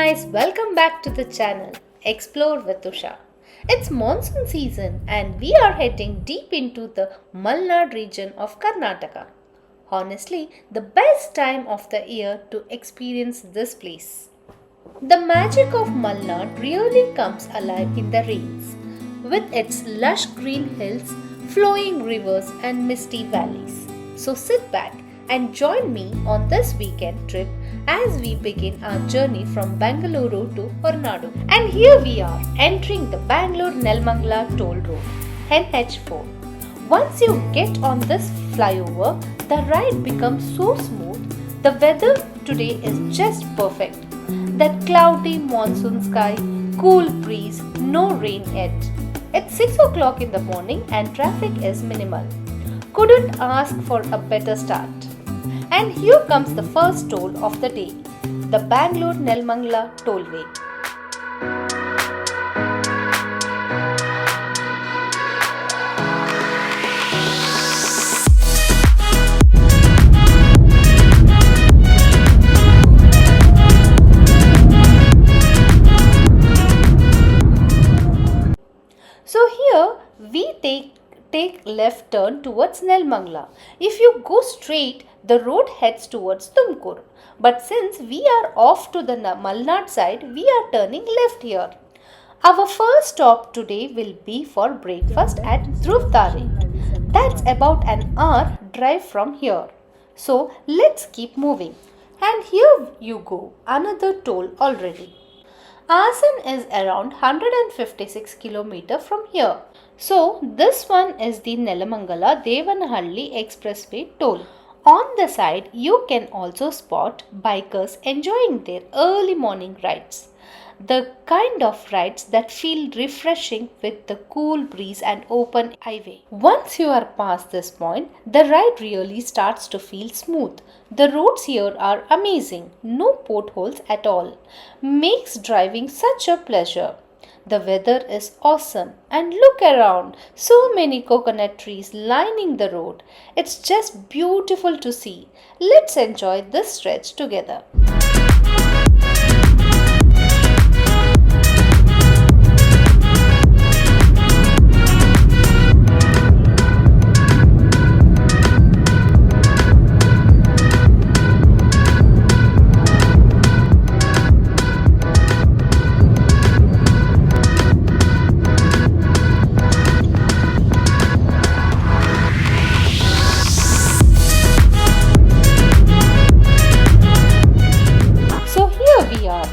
guys, welcome back to the channel Explore with Usha. It's monsoon season and we are heading deep into the Malnad region of Karnataka. Honestly, the best time of the year to experience this place. The magic of Malnad really comes alive in the rains, with its lush green hills, flowing rivers, and misty valleys. So sit back and join me on this weekend trip as we begin our journey from Bengaluru to Horanadu. And here we are entering the Bangalore Nelmangala toll road, NH4. Once you get on this flyover, the ride becomes so smooth. The weather today is just perfect. That cloudy monsoon sky, cool breeze, no rain yet. It's 6 o'clock in the morning and traffic is minimal. Couldn't ask for a better start. And here comes the first toll of the day, the Bangalore Nelmangala tollway. So here we take left turn towards Nelmangala. If you go straight, the road heads towards Tumkur. But since we are off to the Malnad side, we are turning left here. Our first stop today will be for breakfast at Dhruv Tare. That's about an hour drive from here. So let's keep moving. And here you go, another toll already. Asan is around 156 km from here. So this one is the Nelamangala Devanahalli Expressway toll. On the side, you can also spot bikers enjoying their early morning rides. The kind of rides that feel refreshing with the cool breeze and open highway. Once you are past this point, the ride really starts to feel smooth. The roads here are amazing, no potholes at all. Makes driving such a pleasure. The weather is awesome and look around, so many coconut trees lining the road. It's just beautiful to see. Let's enjoy this stretch together.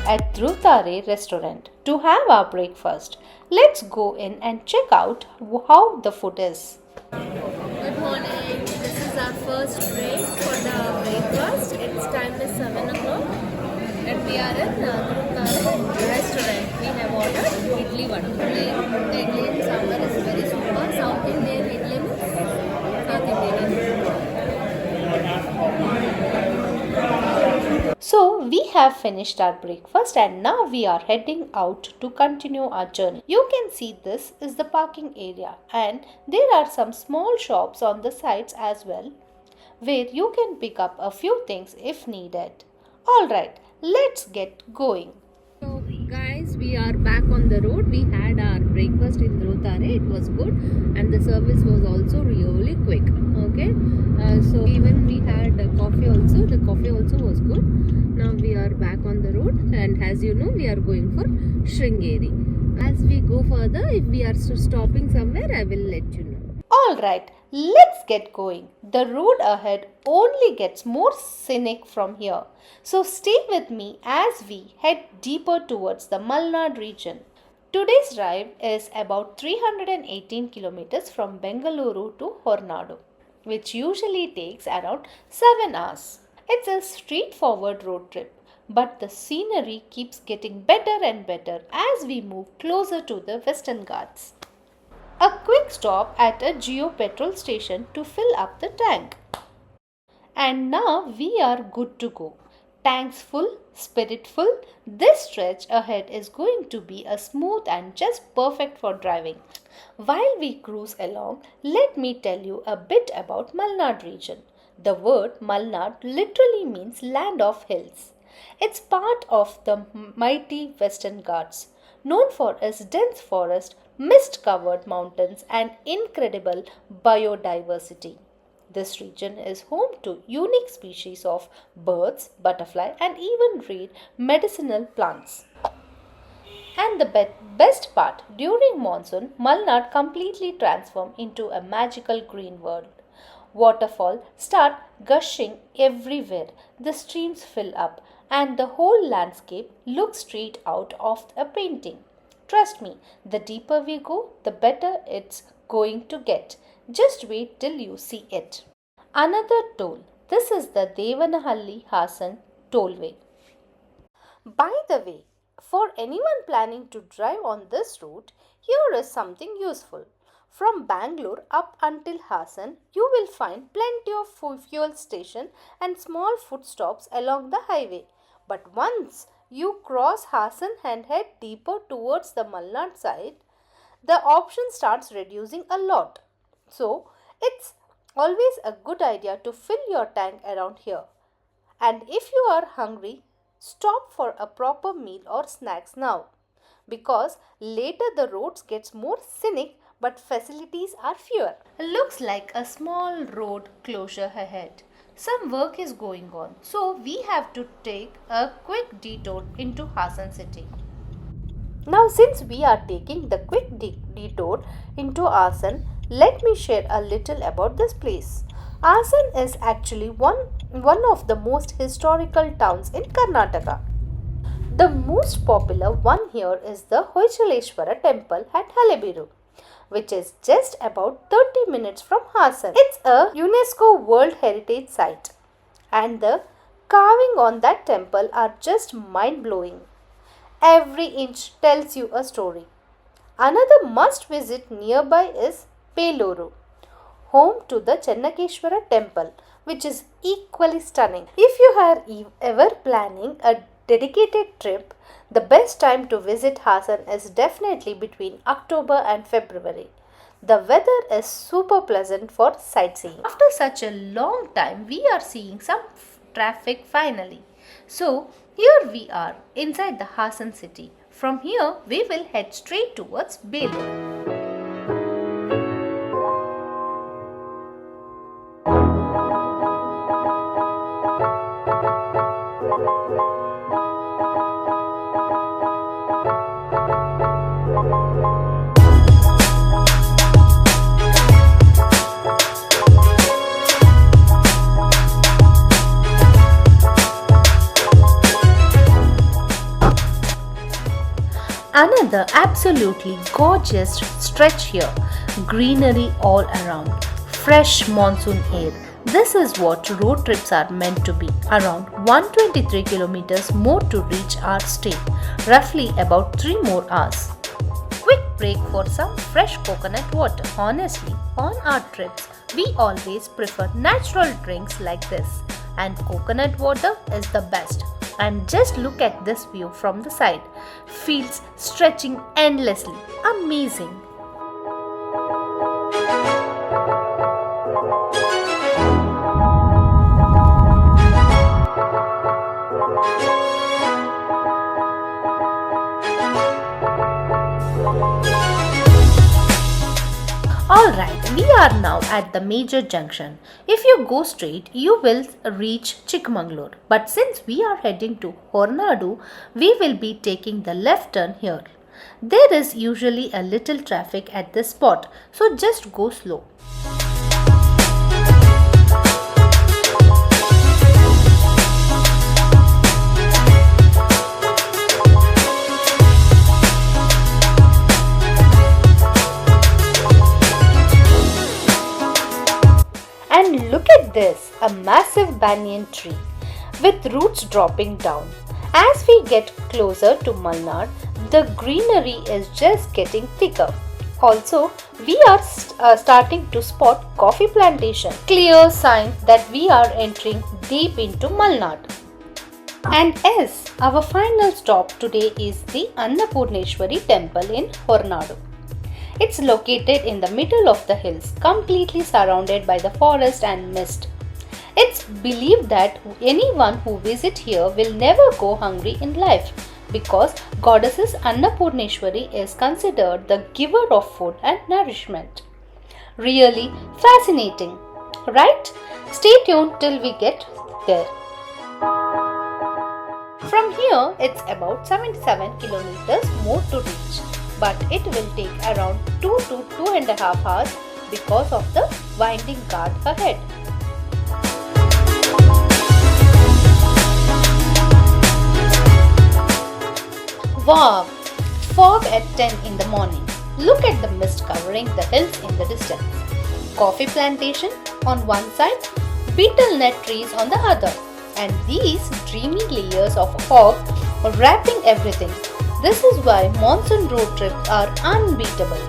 At Dhruv Tare restaurant to have our breakfast. Let's go in and check out how the food is. Good morning. This is our first break for the breakfast. Its time is 7 o'clock and we are in Dhruv Tare restaurant. We have ordered idli vada. The idli in sambar is very super. South Indian idli means South Indian. So we have finished our breakfast and now we are heading out to continue our journey. You can see this is the parking area and there are some small shops on the sides as well where you can pick up a few things if needed. Alright, let's get going. So guys, we are back on the road. We had our breakfast in Dhruv Tare. It was good and the service was also really quick. Okay, so even we had coffee also. The coffee also was good. Now we are back on the road and as you know, we are going for Sringeri. As we go further, if we are stopping somewhere, I will let you know. Alright, let's get going. The road ahead only gets more scenic from here. So stay with me as we head deeper towards the Malnad region. Today's drive is about 318 kilometers from Bengaluru to Horanadu, which usually takes around 7 hours. It's a straightforward road trip, but the scenery keeps getting better and better as we move closer to the Western Ghats. A quick stop at a Geo petrol station to fill up the tank. And now we are good to go. Tanks full, spirit full. This stretch ahead is going to be a smooth and just perfect for driving. While we cruise along, let me tell you a bit about Malnad region. The word Malnad literally means land of hills. It's part of the mighty Western Ghats, known for its dense forest, mist covered mountains, and incredible biodiversity. This region is home to unique species of birds, butterfly, and even rare medicinal plants. And the best part, during monsoon, Malnad completely transforms into a magical green world. Waterfalls start gushing everywhere, the streams fill up, and the whole landscape looks straight out of a painting. Trust me, the deeper we go, the better it's going to get. Just wait till you see it. Another toll. This is the Devanahalli Hassan tollway. By the way, for anyone planning to drive on this route, here is something useful. From Bangalore up until Hassan, you will find plenty of fuel station and small food stops along the highway. But once you cross Hassan and head deeper towards the Malnad side, the option starts reducing a lot. So, it's always a good idea to fill your tank around here. And if you are hungry, stop for a proper meal or snacks now, because later the roads gets more scenic but facilities are fewer. Looks like a small road closure ahead. Some work is going on, so we have to take a quick detour into Hassan city. Now, since we are taking the quick detour into Hassan, let me share a little about this place. Hassan is actually one of the most historical towns in Karnataka. The most popular one here is the Hoychaleshwara temple at Halebiru, which is just about 30 minutes from Hassan. It's a UNESCO World Heritage Site, and the carving on that temple are just mind-blowing. Every inch tells you a story. Another must visit nearby is Bengaluru, home to the Chennakeshwara temple, which is equally stunning. If you are ever planning a dedicated trip, the best time to visit Hassan is definitely between October and February. The weather is super pleasant for sightseeing. After such a long time, we are seeing some traffic finally. So, here we are inside the Hassan city. From here, we will head straight towards Bengaluru. Another absolutely gorgeous stretch here. Greenery all around. Fresh monsoon air. This is what road trips are meant to be. Around 123 kilometers more to reach our stay. Roughly about 3 more hours. Quick break for some fresh coconut water. Honestly, on our trips, we always prefer natural drinks like this. And coconut water is the best. And just look at this view from the side. Fields stretching endlessly. Amazing. Alright, we are now at the major junction. If you go straight, you will reach Chikmagalur. But since we are heading to Horanadu, we will be taking the left turn here. There is usually a little traffic at this spot, so just go slow. And look at this, a massive banyan tree with roots dropping down. As we get closer to Malnad, the greenery is just getting thicker. Also, we are starting to spot coffee plantation, clear sign that we are entering deep into Malnad. And yes, our final stop today is the Annapoorneshwari temple in Horanadu. It's located in the middle of the hills, completely surrounded by the forest and mist. It's believed that anyone who visits here will never go hungry in life because goddesses Annapoorneshwari is considered the giver of food and nourishment. Really fascinating, right? Stay tuned till we get there. From here, it's about 77 kilometers more to reach, but it will take around 2 to 2.5 hours because of the winding ghat ahead. Wow! Fog at 10 in the morning. Look at the mist covering the hills in the distance. Coffee plantation on one side, betel nut trees on the other, and these dreamy layers of fog wrapping everything. This is why monsoon road trips are unbeatable.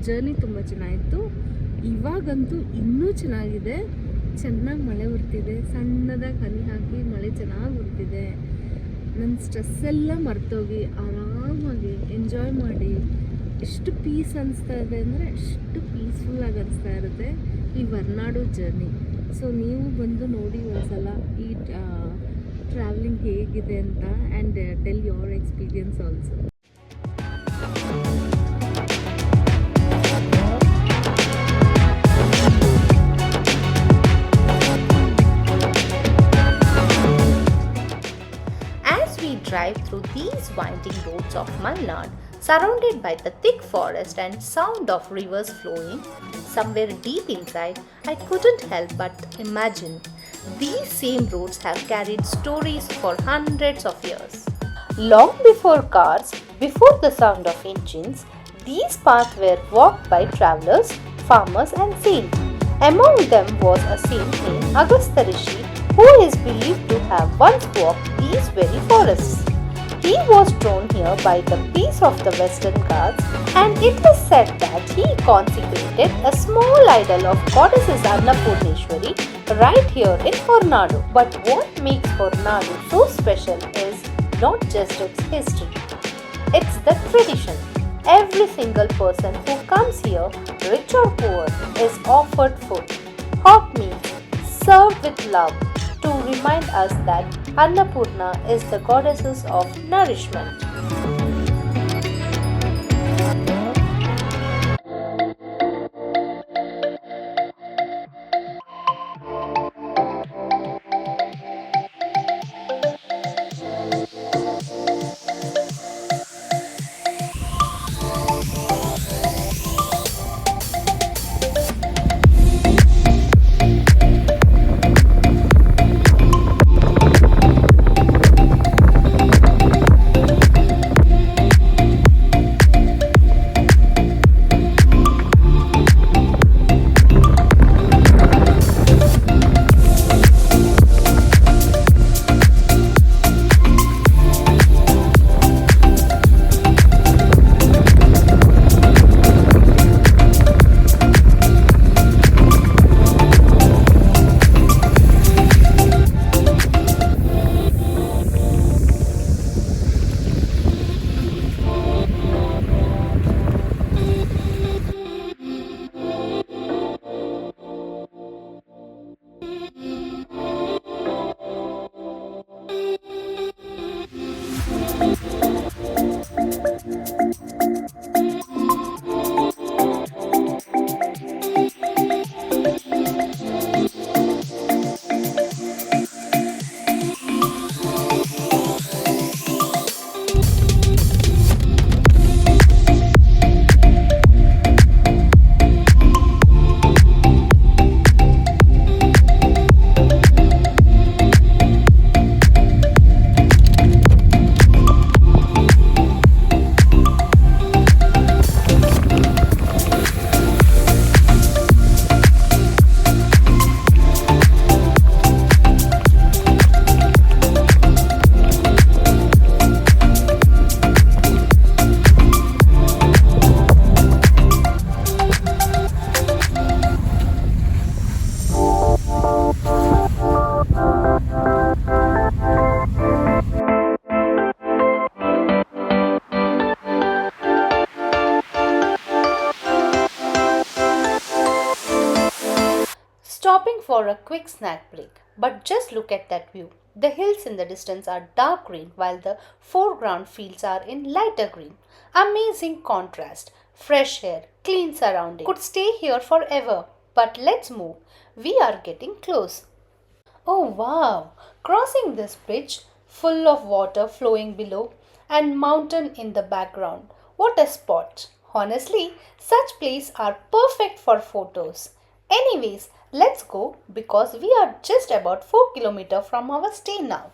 Journey ತುಂಬ ಚೆನ್ನಾಗಿತ್ತು. ಇವಾಗಂತೂ ಇನ್ನೂ ಚೆನ್ನಾಗಿದೆ. ಚೆನ್ನಾಗಿ ಮಳೆ ಬರ್ತಿದೆ, ಸಣ್ಣದಾಗಿ ಹನಿ ಹಾಕಿ ಮಳೆ ಚೆನ್ನಾಗಿ ಬರ್ತಿದೆ. ನನ್ನ ಸ್ಟ್ರೆಸ್ಸೆಲ್ಲ ಮರ್ತೋಗಿ ಆರಾಮಾಗಿ ಎಂಜಾಯ್ ಮಾಡಿ ಎಷ್ಟು ಪೀಸ್ ಅನಿಸ್ತಾ ಇದೆ ಅಂದರೆ ಅಷ್ಟು ಪೀಸ್ಫುಲ್ಲಾಗಿ ಅನಿಸ್ತಾ ಇರುತ್ತೆ ಈ ಹೊರನಾಡು ಜರ್ನಿ. ಸೊ ನೀವು ಬಂದು ನೋಡಿ ಒಂದ್ಸಲ ಈ ಟ್ರಾವೆಲಿಂಗ್ ಹೇಗಿದೆ ಅಂತ and tell your experience also. Drive through these winding roads of Malnad, surrounded by the thick forest and sound of rivers flowing. Somewhere deep inside, I couldn't help but imagine these same roads have carried stories for hundreds of years. Long before cars, before the sound of engines, these paths were walked by travelers, farmers and saints. Among them was a saint named Agastya Rishi, who is believed to have once walked these very forests. He was drawn here by the peace of the Western Ghats, and it is said that he consecrated a small idol of goddesses Annapoorneshwari right here in Horanadu. But what makes Horanadu so special is not just its history, it's the tradition. Every single person who comes here, rich or poor, is offered food, hot meals, served with love, to remind us that Annapurna is the goddess of nourishment. for a quick snack break. But just look at that view. The hills in the distance are dark green while the foreground fields are in lighter green. Amazing contrast, fresh air, clean surroundings. Could stay here forever. But let's move. We are getting close. Oh wow! Crossing this bridge full of water flowing below and mountain in the background. What a spot! Honestly, such places are perfect for photos. Anyways, let's go because we are just about 4 kilometers from our stay now.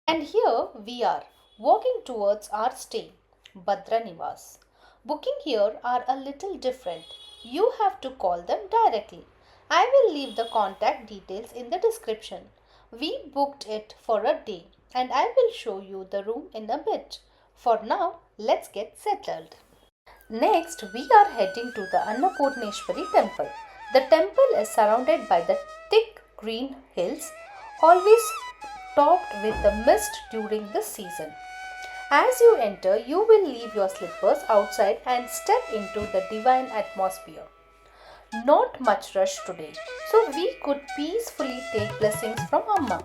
And here we are walking towards our stay, Bhadra Nivas. Booking here are a little different. You have to call them directly. I will leave the contact details in the description. We booked it for a day and I will show you the room in a bit. For now, let's get settled. Next, we are heading to the Annapoorneshwari temple. The temple is surrounded by the thick green hills, always topped with the mist during the season. As you enter, you will leave your slippers outside and step into the divine atmosphere. Not much rush today, so we could peacefully take blessings from Amma.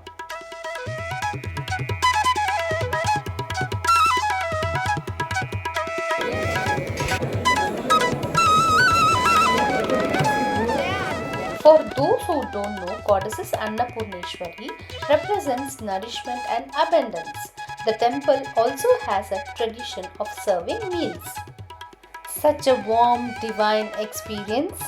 For those who don't know, Goddess Annapoorneshwari represents nourishment and abundance. The temple also has a tradition of serving meals. Such a warm, divine experience.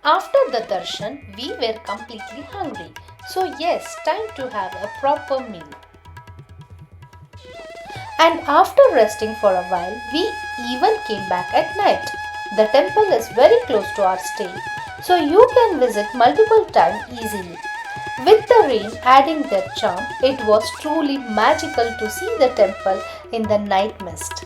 After the darshan, we were completely hungry. So yes, time to have a proper meal. And after resting for a while, we even came back at night. The temple is very close to our stay, so you can visit multiple times easily. With the rain adding their charm, it was truly magical to see the temple in the night mist.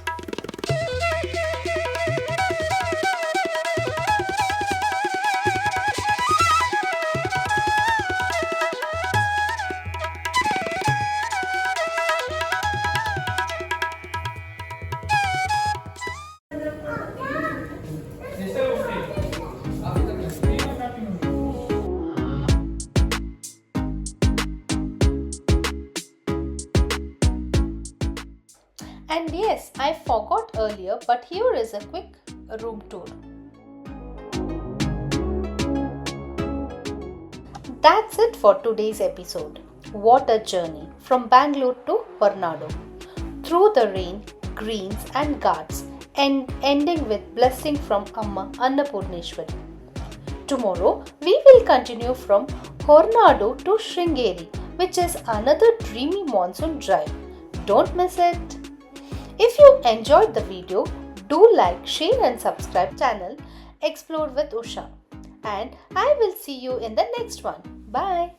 And yes, I forgot earlier, but here is a quick room tour. That's it for today's episode. What a journey from Bangalore to Horanadu. Through the rain, greens and ghats and ending with blessing from Amma Annapoorneshwari. Tomorrow, we will continue from Horanadu to Sringeri, which is another dreamy monsoon drive. Don't miss it. If you enjoyed the video, do like, share and subscribe channel Explore with Usha. And I will see you in the next one. Bye.